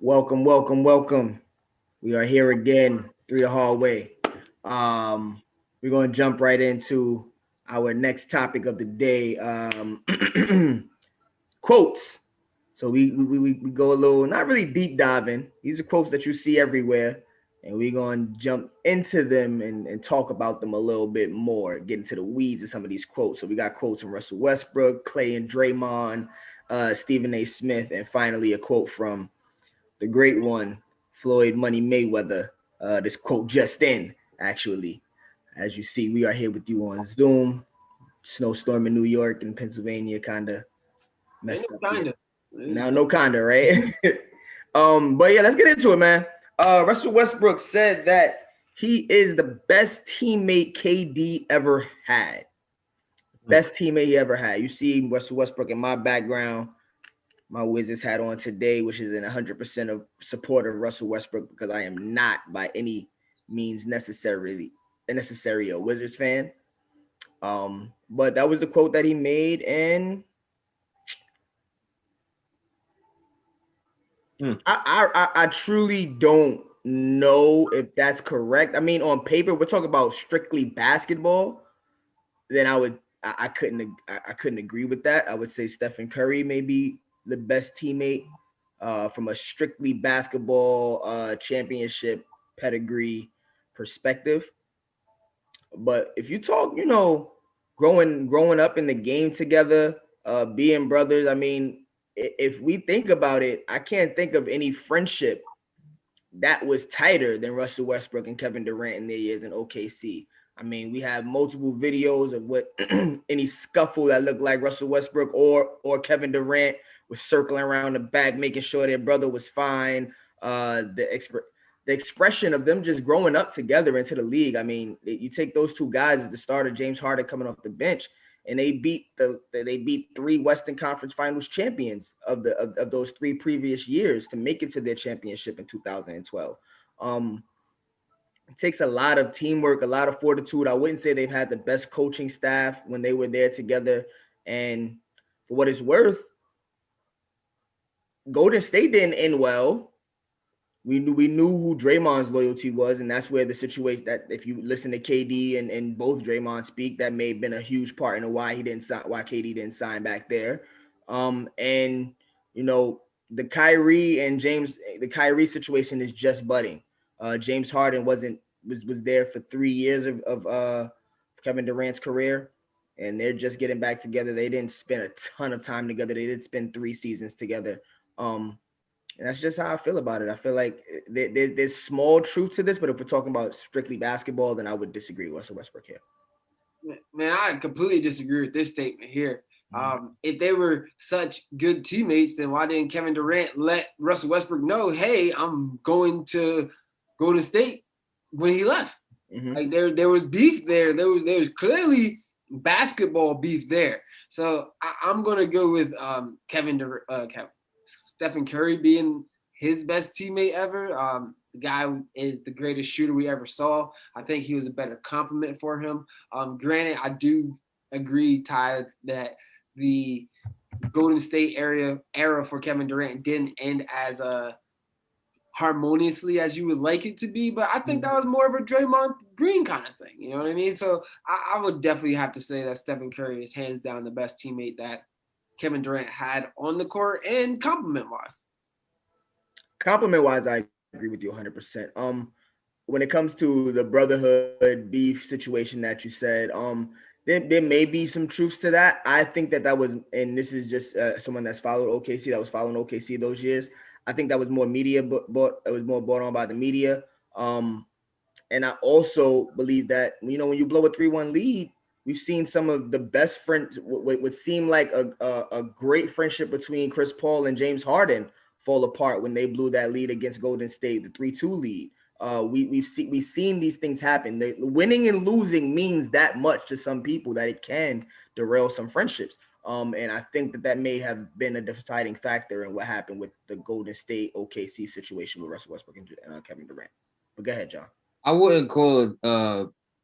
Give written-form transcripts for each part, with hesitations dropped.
Welcome, welcome, welcome. We are here again through the hallway. We're going to jump right into our next topic of the day. Quotes. So we go a little, not really deep diving. These are quotes that you see everywhere, and we're going to jump into them and talk about them a little bit more, get into the weeds of some of these quotes. So we got quotes from Russell Westbrook, Klay and Draymond, Stephen A. Smith, and finally a quote from the great one, Floyd Money Mayweather. This quote just in, actually. As you see, we are here with you on Zoom. Snowstorm in New York and Pennsylvania kind of messed up here. Now, no kinda, right? But yeah, let's get into it, man. Russell Westbrook said that he is the best teammate KD ever had. Best teammate he ever had. You see Russell Westbrook in my background. My Wizards hat on today, which is in 100% of support of Russell Westbrook because I am not by any means necessary a Wizards fan. But that was the quote that he made, and I truly don't know if that's correct. I mean, on paper, we're talking about strictly basketball. Then I couldn't agree with that. I would say Stephen Curry may be the best teammate from a strictly basketball championship pedigree perspective. But if you talk, growing up in the game together, being brothers, I mean, if we think about it, I can't think of any friendship that was tighter than Russell Westbrook and Kevin Durant in their years in OKC. I mean, we have multiple videos of what any scuffle that looked like Russell Westbrook or Kevin Durant was circling around the back, making sure their brother was fine. The expression of them just growing up together into the league. I mean, you take those two guys as the starter, James Harden coming off the bench, and they beat three Western Conference Finals champions of those three previous years to make it to their championship in 2012. It takes a lot of teamwork, a lot of fortitude. I wouldn't say they've had the best coaching staff when they were there together. And for what it's worth, Golden State didn't end well. We knew who Draymond's loyalty was, and that's where the situation that if you listen to KD and both Draymond speak, that may have been a huge part in why KD didn't sign back there. And the Kyrie situation is just budding. James Harden was there for 3 years of Kevin Durant's career, and they're just getting back together. They didn't spend a ton of time together. They did spend 3 seasons together. And that's just how I feel about it. I feel like there's small truth to this, but if we're talking about strictly basketball, then I would disagree with Russell Westbrook here. Man, I completely disagree with this statement here. If they were such good teammates, then why didn't Kevin Durant let Russell Westbrook know, hey, I'm going to Golden State when he left? Mm-hmm. Like there was beef there. There was clearly basketball beef there. So I'm going to go with Stephen Curry being his best teammate ever. The guy is the greatest shooter we ever saw. I think he was a better compliment for him. Granted, I do agree, Ty, that the Golden State era for Kevin Durant didn't end as harmoniously as you would like it to be, but I think that was more of a Draymond Green kind of thing. You know what I mean? So I would definitely have to say that Stephen Curry is hands down the best teammate that Kevin Durant had on the court and compliment-wise. Compliment-wise, I agree with you 100%. When it comes to the brotherhood beef situation that you said, there may be some truths to that. I think that was, and this is just someone that's followed OKC, that was following OKC those years. I think that was more media, but it was more brought on by the media. And I also believe that, when you blow a 3-1 lead, we've seen some of the best friends, what would seem like a great friendship between Chris Paul and James Harden fall apart when they blew that lead against Golden State, the 3-2 lead. We've seen these things happen. Winning and losing means that much to some people that it can derail some friendships. And I think that may have been a deciding factor in what happened with the Golden State OKC situation with Russell Westbrook and Kevin Durant. But go ahead, John. I wouldn't call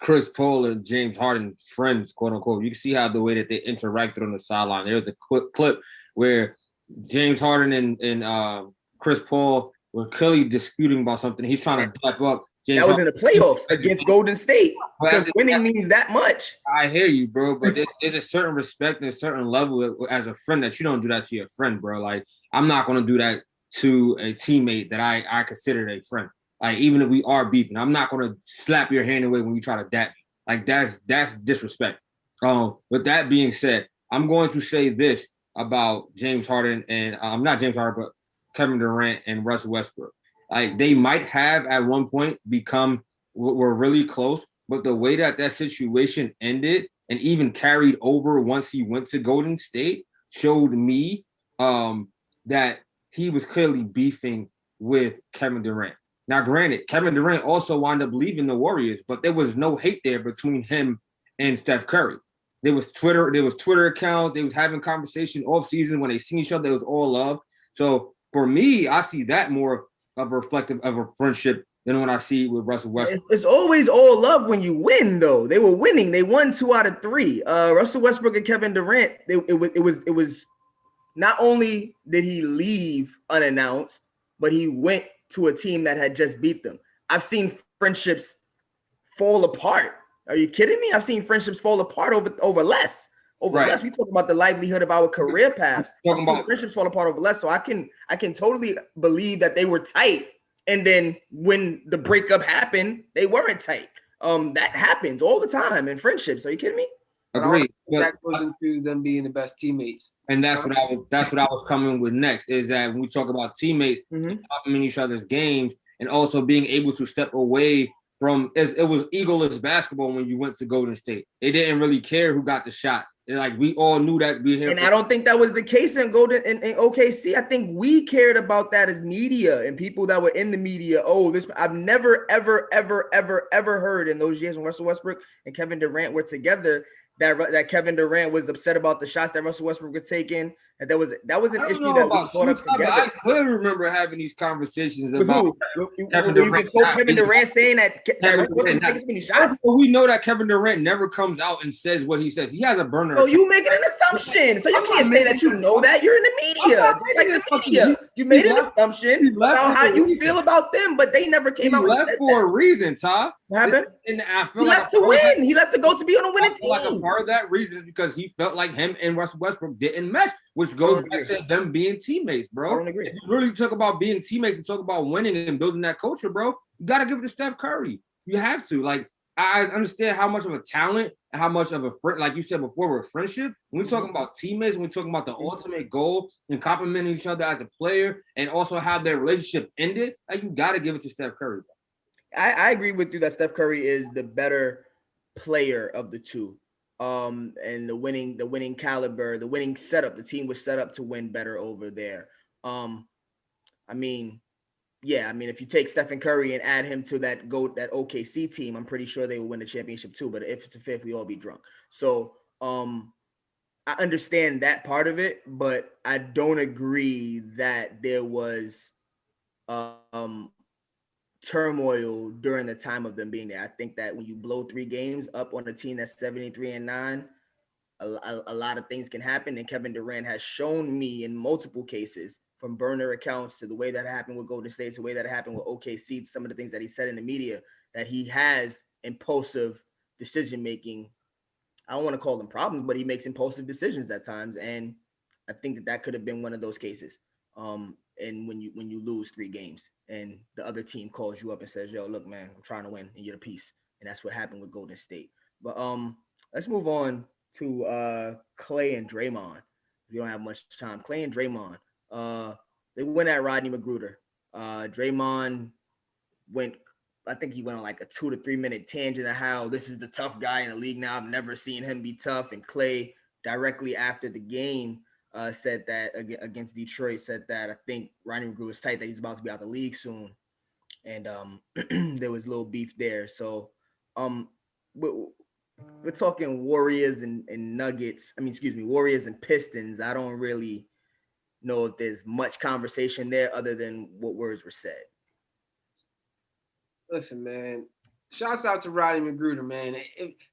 Chris Paul and James Harden friends, quote unquote. You can see how the way that they interacted on the sideline. There was a quick clip where James Harden and Chris Paul were clearly disputing about something. He's trying to step up. That was in the playoffs against Golden State because winning means that much. I hear you, bro, but there's a certain respect and a certain level as a friend that you don't do that to your friend, bro. Like, I'm not going to do that to a teammate that I consider a friend. Like, even if we are beefing, I'm not going to slap your hand away when you try to dap me. Like, that's disrespect. With that being said, I'm going to say this about James Harden and not James Harden, but Kevin Durant and Russell Westbrook. Like, they might have at one point were really close, but the way that situation ended and even carried over once he went to Golden State showed me that he was clearly beefing with Kevin Durant. Now, granted, Kevin Durant also wound up leaving the Warriors, but there was no hate there between him and Steph Curry. There was Twitter accounts. They was having conversation off season when they seen each other. It was all love. So for me, I see that more of a reflective of a friendship than what I see with Russell Westbrook. It's always all love when you win, though. They were winning. They won 2 out of 3. Russell Westbrook and Kevin Durant. It was not only did he leave unannounced, but he went to a team that had just beat them. I've seen friendships fall apart. Are you kidding me? I've seen friendships fall apart over less. Less. We talk about the livelihood of our career paths. I've seen friendships fall apart over less. So I can totally believe that they were tight. And then when the breakup happened, they weren't tight. That happens all the time in friendships. Are you kidding me? Agreed. That goes into them being the best teammates. And that's what I was coming with next, is that when we talk about teammates, in each other's games, and also being able to step away from it was egoless basketball when you went to Golden State. They didn't really care who got the shots. Like, we all knew that we here. And I don't think that was the case in OKC. I think we cared about that as media and people that were in the media. I've never, ever, ever, ever, ever heard in those years when Russell Westbrook and Kevin Durant were together that Kevin Durant was upset about the shots that Russell Westbrook was taking. And that was an issue that we brought up together. I clearly remember having these conversations about Kevin Durant saying that Russell Westbrook taking many shots. Well, we know that Kevin Durant never comes out and says what he says. He has a burner. So you making an assumption. So you can't say that you know that. You're in the media. You made an assumption about how you feel about them, but they never came out and said that. He left for a reason, Ty. What happened? And I feel he left to win. He left to go to be on a winning team. Like a part of that reason is because he felt like him and Russell Westbrook didn't mesh, which goes back to them being teammates, bro. I don't agree. If you really talk about being teammates and talk about winning and building that culture, bro, you got to give it to Steph Curry. You have to. Like, I understand how much of a talent and how much of a friend, like you said before, with friendship. When we're talking about teammates, when we're talking about the ultimate goal and complimenting each other as a player, and also how their relationship ended, like, you got to give it to Steph Curry, bro. I agree with you that Steph Curry is the better player of the two. And the winning caliber, the winning setup, the team was set up to win better over there. If you take Stephen Curry and add him to that OKC team, I'm pretty sure they will win the championship too. But if it's a fifth, we all be drunk. So I understand that part of it, but I don't agree that there was turmoil during the time of them being there. I think that when you blow 3 games up on a team that's 73-9, a lot of things can happen. And Kevin Durant has shown me in multiple cases, from burner accounts to the way that happened with Golden State, to the way that happened with OKC, to some of the things that he said in the media, that he has impulsive decision-making. I don't want to call them problems, but he makes impulsive decisions at times. And I think that could have been one of those cases. And when you lose 3 games and the other team calls you up and says, yo, look, man, I'm trying to win and you're the piece. And that's what happened with Golden State. But let's move on to Klay and Draymond. We don't have much time. Klay and Draymond, they went at Rodney Magruder. Draymond I think he went on like a 2 to 3 minute tangent of how this is the tough guy in the league now. I've never seen him be tough. And Klay, directly after the game, said that against Detroit, said that I think Rodney Magruder was tight, that he's about to be out of the league soon. And there was a little beef there. So we're talking Warriors and Nuggets. Warriors and Pistons. I don't really know if there's much conversation there other than what words were said. Listen, man, shouts out to Rodney Magruder, man.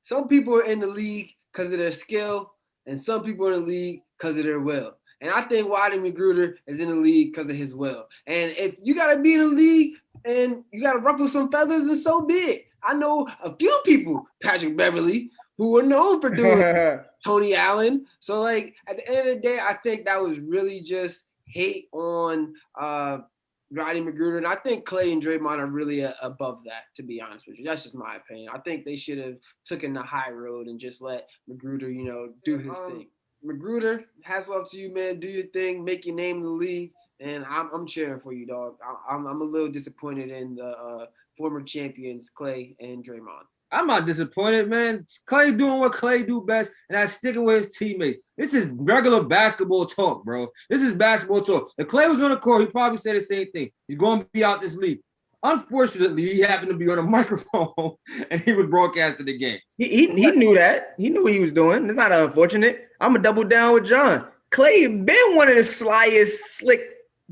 Some people are in the league because of their skill, and some people are in the league because of their will. And I think Waddy McGruder is in the league because of his will. And if you got to be in the league and you got to ruffle some feathers, and so be it. I know a few people, Patrick Beverly, who are known for doing Tony Allen. So, like, at the end of the day, I think that was really just hate on Rodney McGruder. And I think Klay and Draymond are really above that, to be honest with you. That's just my opinion. I think they should have taken the high road and just let McGruder, do his thing. McGruder, hats off to you, man. Do your thing, make your name in the league. And I'm cheering for you, dog. I'm a little disappointed in the former champions, Klay and Draymond. I'm not disappointed, man. Klay doing what Klay do best, and that's sticking with his teammates. This is regular basketball talk, bro. This is basketball talk. If Klay was on the court, he'd probably say the same thing. He's going to be out this league. Unfortunately, he happened to be on a microphone, and he was broadcasting the game. He knew that. He knew what he was doing. It's not unfortunate. I'm going to double down with John. Klay been one of the slyest, slick,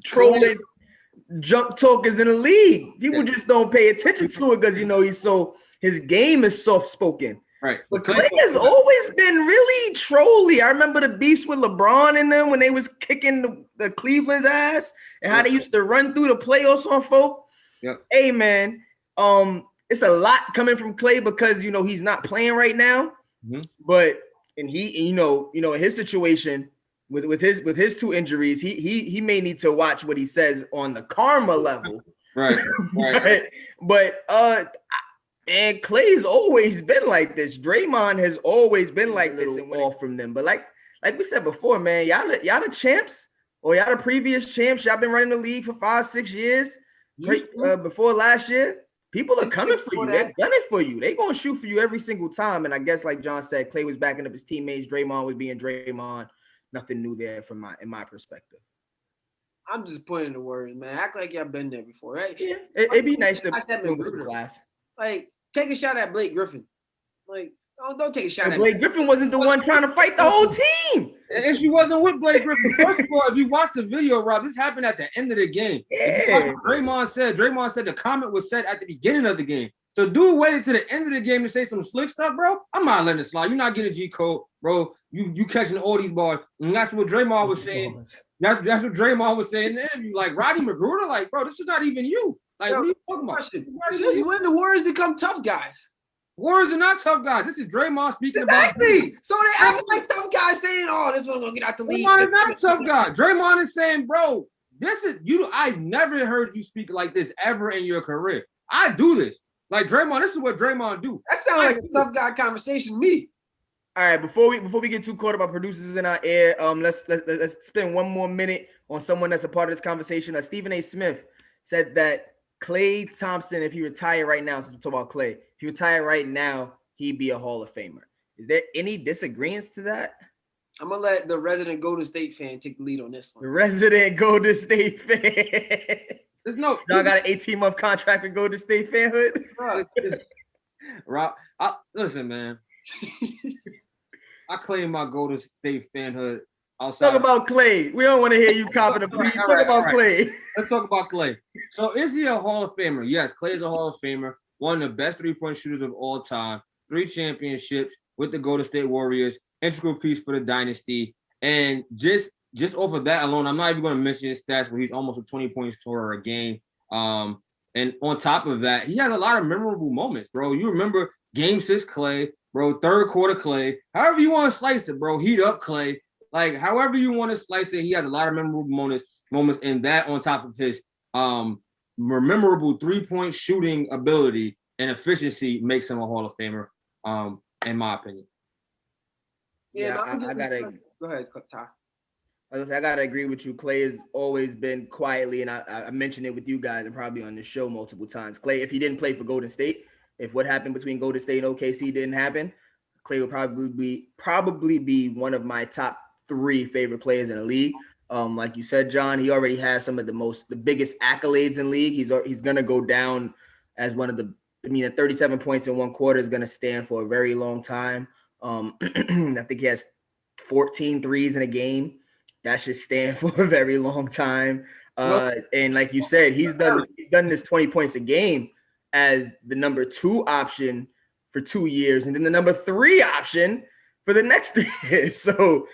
trolling junk talkers in the league. People just don't pay attention to it because, his game is soft-spoken. Right. But Klay has always been really trolly. I remember the beefs with LeBron and them when they was kicking the Cleveland's ass and how they used to run through the playoffs on folk. Yep. Hey, man, it's a lot coming from Klay because, he's not playing right now. Mm-hmm. But he, in his situation with his two injuries, he may need to watch what he says on the karma level. Right. But and Klay's always been like this. Draymond has always been like this and off from them. But like we said before, man, y'all the champs or y'all the previous champs. Y'all been running the league for 5-6 years. Before last year, people are coming for you. They're gunning for you. They're going to shoot for you every single time. And I guess like John said, Klay was backing up his teammates. Draymond was being Draymond. Nothing new there in my perspective. I'm just putting the words, man. Act like y'all been there before, right? Yeah, it'd be nice to class. Like, take a shot at Blake Griffin. Like, don't take a shot at Blake Griffin. Wasn't the one trying to fight the whole team. And she wasn't with Blake Griffin. First of all, if you watch the video, Rob, this happened at the end of the game. Yeah. Draymond said the comment was said at the beginning of the game. So dude waited to the end of the game to say some slick stuff, bro. I'm not letting it slide. You're not getting a G code, bro. You catching all these balls. And that's what Draymond was saying. That's what Draymond was saying in the interview. Like, Rodney McGruder, like, bro, this is not even you. Like, what are you talking about? Since when the Warriors become tough guys? Warriors are not tough guys. This is Draymond speaking exactly. about. So they acting like tough guys saying, "Oh, this one's gonna get out the league." Draymond is not a tough guy. Draymond is saying, "Bro, this is you. I've never heard you speak like this ever in your career. I do this. Like Draymond. This is what Draymond do. That sounds like a tough guy conversation to me." All right, before we get too caught up, our producers in our air, let's spend one more minute on someone that's a part of this conversation. Stephen A. Smith said that Klay Thompson, if he retired right now, since we're talking about Klay, if he retired right now, he'd be a Hall of Famer. Is there any disagreements to that? I'm gonna let the resident Golden State fan take the lead on this one. The resident Golden State fan. Y'all got an 18-month contract with Golden State fanhood. Rob, listen, man. I claim my Golden State fanhood. Talk about Klay. We don't want to hear you copping a plea. Talk about Klay. Let's talk about Klay. So is he a Hall of Famer? Yes, Klay is a Hall of Famer. One of the best three-point shooters of all time. 3 championships with the Golden State Warriors. Integral piece for the dynasty. And just off of that alone, I'm not even going to mention his stats, but he's almost a 20-point scorer a game. And on top of that, he has a lot of memorable moments, bro. You remember Game 6 Klay, bro, third quarter Klay. However you want to slice it, bro. Heat up Klay. Like, however you want to slice it, he has a lot of memorable moments in that on top of his memorable three-point shooting ability and efficiency makes him a Hall of Famer, in my opinion. Yeah, I gotta go ahead, Ty. I gotta agree with you. Klay has always been quietly, and I mentioned it with you guys and probably on the show multiple times. Klay, if he didn't play for Golden State, if what happened between Golden State and OKC didn't happen, Klay would probably be one of my top 3 favorite players in the league. Like you said, John, he already has some of the biggest accolades in league. He's gonna go down as one of the 37 points in one quarter is gonna stand for a very long time. I think he has 14 threes in a game. That should stand for a very long time. And like you said, he's done this 20 points a game as the number 2 option for 2 years, and then the number 3 option for the next 3 years. So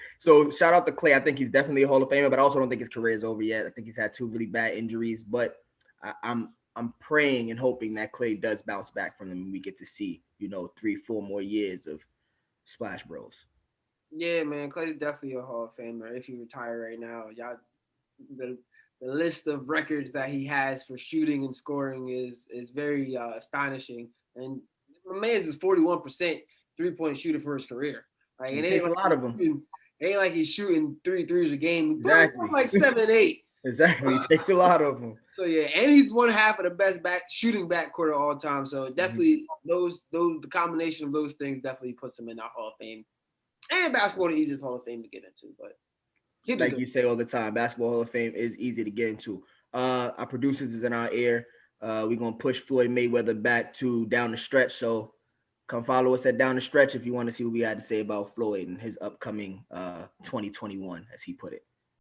shout out to Klay. I think he's definitely a Hall of Famer, but I also don't think his career is over yet. I think he's had 2 really bad injuries, but I'm praying and hoping that Klay does bounce back from them and we get to see, 3-4 more years of Splash Bros. Yeah, man, Klay's definitely a Hall of Famer. If he retire right now, y'all, the list of records that he has for shooting and scoring is very astonishing. And my man's is 41% 3-point shooter for his career. Like, it takes a lot of them. It ain't like he's shooting 3 threes a game. Exactly. Like 7, 8. Exactly. It takes a lot of them. So yeah, and he's one half of the best shooting backcourt of all time. So definitely the combination of those things definitely puts him in our Hall of Fame. And basketball the easiest Hall of Fame to get into, but like you say all the time, basketball Hall of Fame is easy to get into. Our producers is in our ear. We're gonna push Floyd Mayweather back to Down the Stretch. So come follow us at Down the Stretch if you want to see what we had to say about Floyd and his upcoming 2021, as he put it.